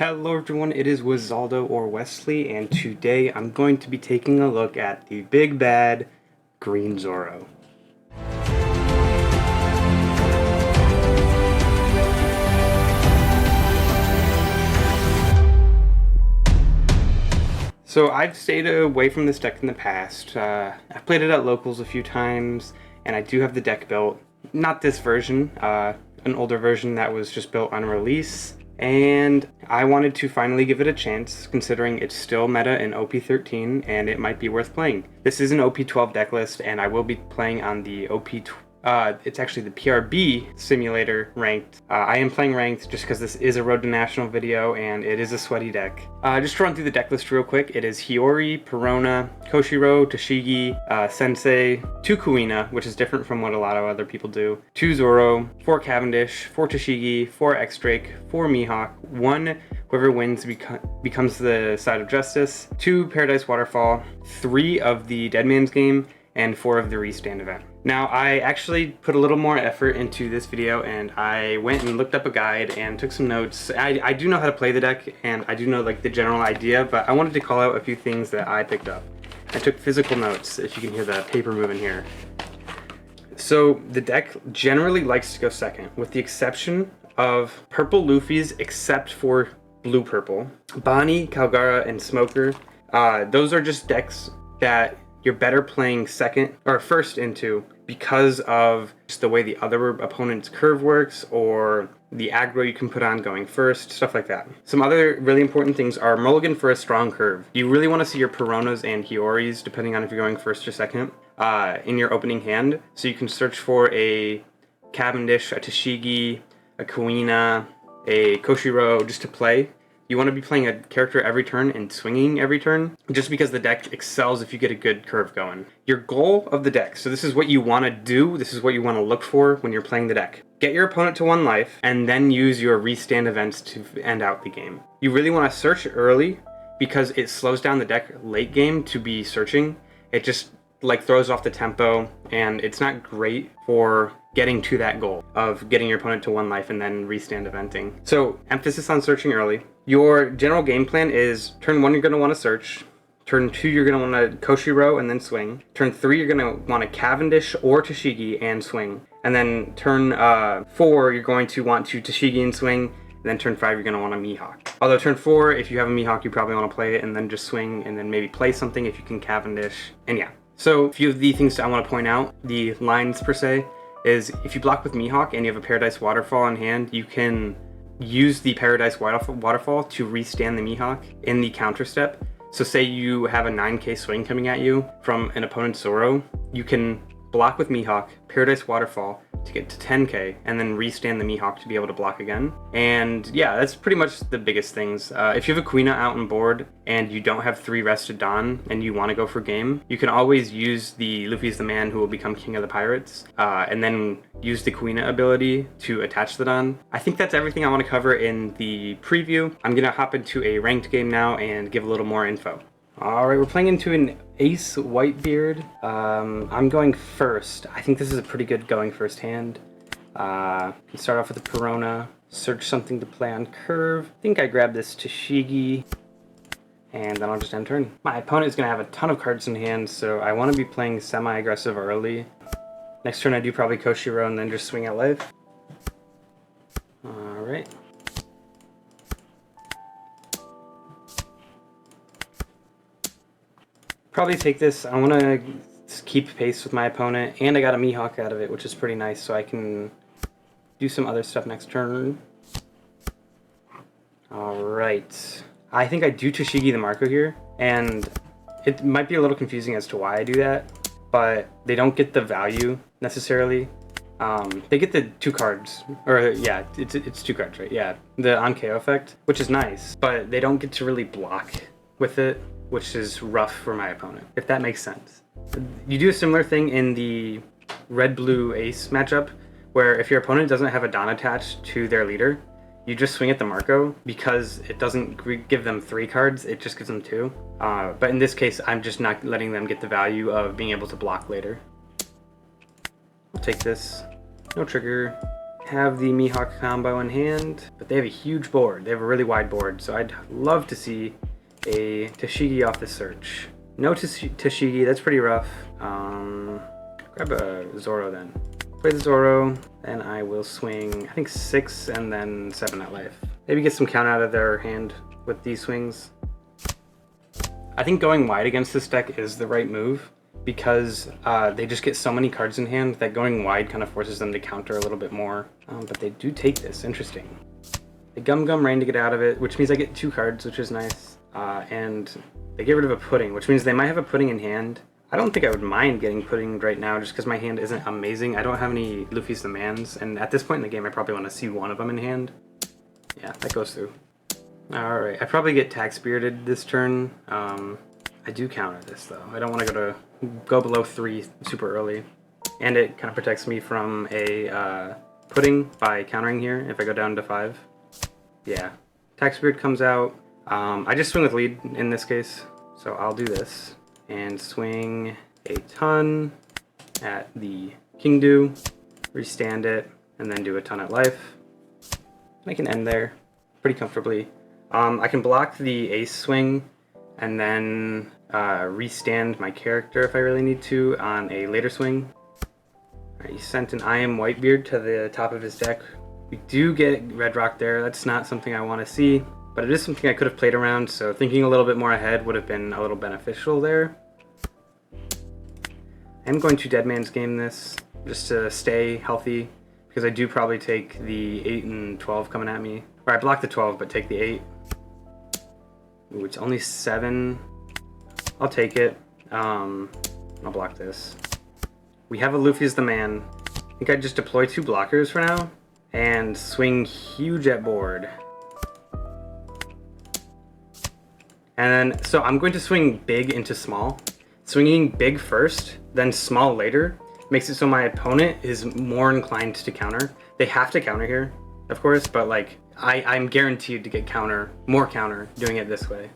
Hello everyone, it is Wizaldo or Wesley, and today I'm going to be taking a look at the big bad green ZORO. So I've stayed away from this deck in the past. I've played it at locals a few times, and I do have the deck built. Not this version, an older version that was just built on release. And I wanted to finally give it a chance, considering it's still meta in OP13 and it might be worth playing. This is an OP12 deck list, and I will be playing on the it's actually the PRB simulator ranked. I am playing ranked just because this is a Road to National video and it is a sweaty deck. Just to run through the deck list real quick, it is Hiyori, Perona, Koshiro, Toshigi, Sensei, 2 Kuina, which is different from what a lot of other people do, 2 ZORO, 4 Cavendish, 4 Toshigi, 4 X-Drake, 4 Mihawk, 1 whoever wins becomes the side of justice, 2 Paradise Waterfall, 3 of the Dead Man's Game, and 4 of the Restand event. Now, I actually put a little more effort into this video, and I went and looked up a guide and took some notes. I do know how to play the deck, and I do know like the general idea, but I wanted to call out a few things that I picked up. I took physical notes, if you can hear the paper moving here. So the deck generally likes to go second, with the exception of purple Luffy's except for blue purple. Bonnie, Calgara, and Smoker, those are just decks that you're better playing second or first into because of just the way the other opponent's curve works, or the aggro you can put on going first, stuff like that. Some other really important things are mulligan for a strong curve. You really want to see your Peronas and Hiyoris, depending on if you're going first or second, in your opening hand. So you can search for a Cavendish, a Toshigi, a Kuina, a Koshiro just to play. You want to be playing a character every turn and swinging every turn, just because the deck excels if you get a good curve going. Your goal of the deck, so this is what you want to do, this is what you want to look for when you're playing the deck. Get your opponent to 1 life, and then use your restand events to end out the game. You really want to search early, because it slows down the deck late game to be searching. It just like throws off the tempo, and it's not great for getting to that goal of getting your opponent to 1 life and then restand eventing. So emphasis on searching early. Your general game plan is turn 1 you're going to want to search, turn 2 you're going to want to Koshiro and then swing, turn 3 you're going to want to Cavendish or Toshigi and swing, and then turn 4 you're going to want to Toshigi and swing, and then turn 5 you're going to want a Mihawk. Although turn 4, if you have a Mihawk, you probably want to play it and then just swing and then maybe play something if you can Cavendish, and yeah. So a few of the things I want to point out, the lines per se, is if you block with Mihawk and you have a Paradise Waterfall in hand, you can use the Paradise Waterfall to restand the Mihawk in the counter step. So say you have a 9k swing coming at you from an opponent's ZORO, you can block with Mihawk, Paradise Waterfall to get to 10k, and then restand the Mihawk to be able to block again. And yeah, that's pretty much the biggest things. If you have a Kuina out on board and you don't have 3 rested Dawn and you want to go for game, you can always use the Luffy's the man who will become king of the pirates, and then use the Kuina ability to attach the Dawn. I think that's everything I want to cover in the preview. I'm gonna hop into a ranked game now and give a little more info. Alright, we're playing into an Ace Whitebeard. I'm going first. I think this is a pretty good going first hand. Start off with a Perona, search something to play on curve. I think I grab this Toshigi, and then I'll just end turn. My opponent is going to have a ton of cards in hand, so I want to be playing semi-aggressive early. Next turn I do probably Koshiro and then just swing at life. Alright. Probably take this. I want to keep pace with my opponent, and I got a Mihawk out of it, which is pretty nice, so I can do some other stuff next turn. Alright. I think I do Toshigi the Marco here, and it might be a little confusing as to why I do that, but they don't get the value necessarily. They get the 2 cards, or yeah, it's 2 cards, right? Yeah, the on KO effect, which is nice, but they don't get to really block with it, which is rough for my opponent, if that makes sense. You do a similar thing in the red-blue ace matchup, where if your opponent doesn't have a Dawn attached to their leader, you just swing at the Marco, because it doesn't give them 3 cards, it just gives them 2. But in this case, I'm just not letting them get the value of being able to block later. I'll take this, no trigger, have the Mihawk combo in hand, but they have a huge board. They have a really wide board, so I'd love to see a Tashigi off the search. No Tashigi, that's pretty rough. Grab a Zoro then. Play the Zoro, then I will swing, I think 6 and then 7 at life. Maybe get some count out of their hand with these swings. I think going wide against this deck is the right move, because they just get so many cards in hand that going wide kind of forces them to counter a little bit more. But they do take this, interesting. They Gum Rain to get out of it, which means I get 2 cards, which is nice. And they get rid of a Pudding, which means they might have a Pudding in hand. I don't think I would mind getting Pudding right now, just because my hand isn't amazing. I don't have any Luffy's Demands, and at this point in the game I probably want to see one of them in hand. Yeah, that goes through. Alright, I probably get Tax Spirited this turn. I do counter this though. I don't want to go below 3 super early. And it kind of protects me from a Pudding by countering here if I go down to 5. Yeah. Tax Spirit comes out. I just swing with lead in this case. So I'll do this. And swing a ton at the Kingdu. Restand it. And then do a ton at life. I can end there pretty comfortably. I can block the ace swing and then restand my character if I really need to on a later swing. Alright, he sent an I Am Whitebeard to the top of his deck. We do get Red Rock there. That's not something I want to see, but it is something I could have played around, so thinking a little bit more ahead would have been a little beneficial there. I'm going to Dead Man's Game this, just to stay healthy, because I do probably take the 8 and 12 coming at me. Or I block the 12, but take the 8. Ooh, it's only 7. I'll take it. I'll block this. We have a Luffy's the Man. I think I'd just deploy 2 blockers for now and swing huge at board. And then, so I'm going to swing big into small. Swinging big first, then small later, makes it so my opponent is more inclined to counter. They have to counter here, of course, but like, I'm guaranteed to get more counter doing it this way.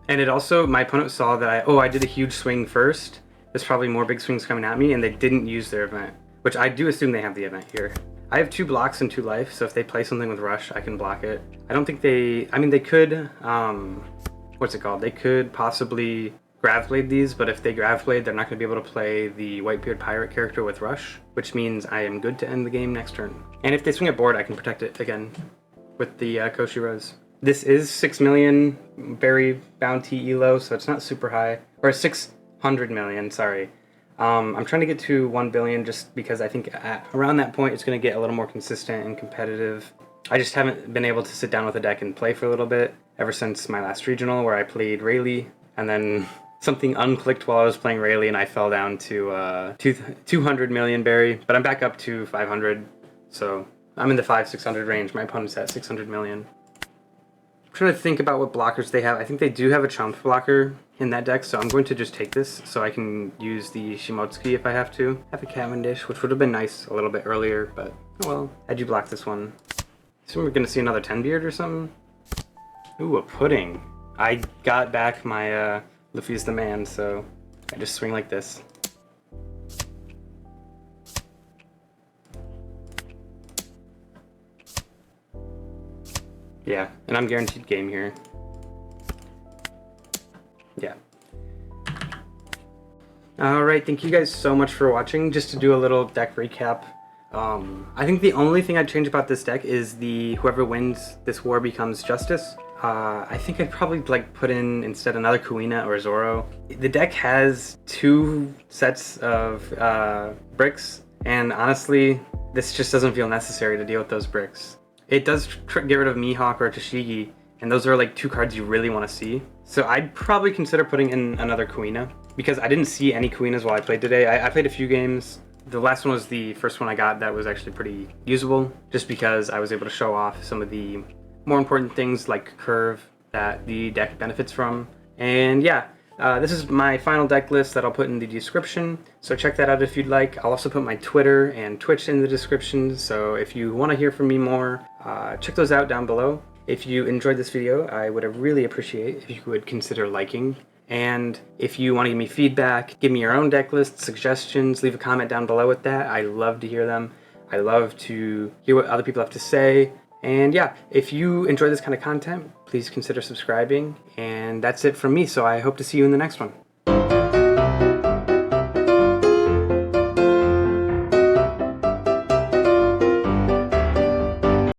And it also, my opponent saw that I did a huge swing first. There's probably more big swings coming at me, and they didn't use their event, which I do assume they have the event here. I have 2 blocks and 2 life, so if they play something with rush, I can block it. I don't think they could, what's it called? They could possibly Gravblade these, but if they Gravblade, they're not going to be able to play the Whitebeard Pirate character with rush, which means I am good to end the game next turn. And if they swing at board, I can protect it again with the Koshiros. This is 6 million berry bounty elo, so it's not super high. Or 600 million, sorry. I'm trying to get to 1 billion just because I think around that point it's going to get a little more consistent and competitive. I just haven't been able to sit down with a deck and play for a little bit ever since my last regional where I played Rayleigh, and then something unclicked while I was playing Rayleigh and I fell down to 200 million berry, but I'm back up to 500, so I'm in the 500-600 range. My opponent's at 600 million. I'm trying to think about what blockers they have. I think they do have a Chump blocker in that deck, so I'm going to just take this so I can use the Shimotsuki if I have to. I have a Cavendish, which would have been nice a little bit earlier, but oh well. How'd you block this one? So we're gonna see another 10 beard or something? Ooh, a Pudding. I got back my Luffy's the Man, so I just swing like this. Yeah, and I'm guaranteed game here. Yeah. Alright, thank you guys so much for watching. Just to do a little deck recap. I think the only thing I'd change about this deck is whoever wins this war becomes Justice. I think I'd probably put in instead another Kuina or Zoro. The deck has 2 sets of bricks, and honestly, this just doesn't feel necessary to deal with those bricks. It does get rid of Mihawk or Tashigi, and those are like 2 cards you really want to see. So I'd probably consider putting in another Kuina, because I didn't see any Kuinas while I played today. I played a few games. The last one was the first one I got that was actually pretty usable, just because I was able to show off some of the more important things like curve that the deck benefits from. And yeah, this is my final deck list that I'll put in the description, so check that out if you'd like. I'll also put my Twitter and Twitch in the description, so if you want to hear from me more, check those out down below. If you enjoyed this video, I would really appreciate if you would consider liking. And if you want to give me feedback, give me your own deck list, suggestions, leave a comment down below with that. I love to hear them. I love to hear what other people have to say. And yeah, if you enjoy this kind of content, please consider subscribing. And that's it from me, so I hope to see you in the next one.